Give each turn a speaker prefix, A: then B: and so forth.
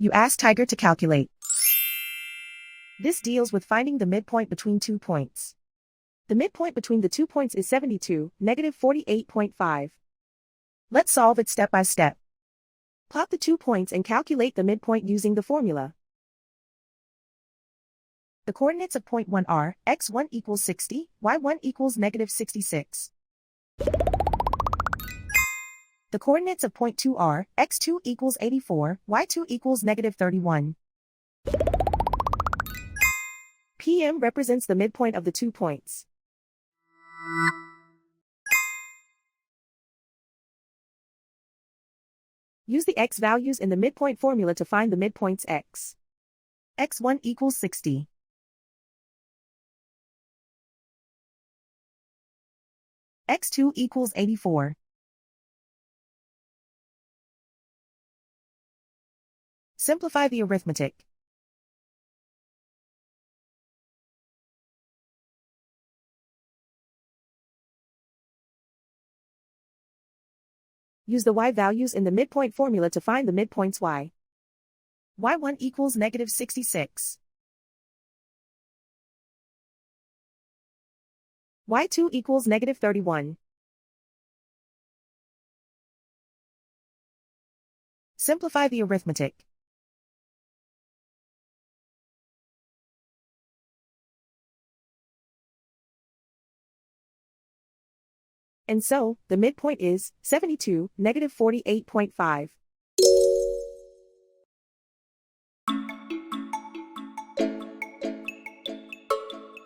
A: You ask Tiger to calculate. This deals with finding the midpoint between 2 points. The midpoint between the 2 points is 72, negative 48.5. Let's solve it step by step. Plot the 2 points and calculate the midpoint using the formula. The coordinates of point 1 are, x1 equals 60, y1 equals negative 66. The coordinates of point 2 are, x2 equals 84, y2 equals negative 31. PM represents the midpoint of the 2 points. Use the x values in the midpoint formula to find the midpoints x. x1 equals 60. x2 equals 84. Simplify the arithmetic. Use the y values in the midpoint formula to find the midpoints y. y1 equals negative 66. y2 equals negative 31. Simplify the arithmetic. And so, the midpoint is 72, negative 48.5.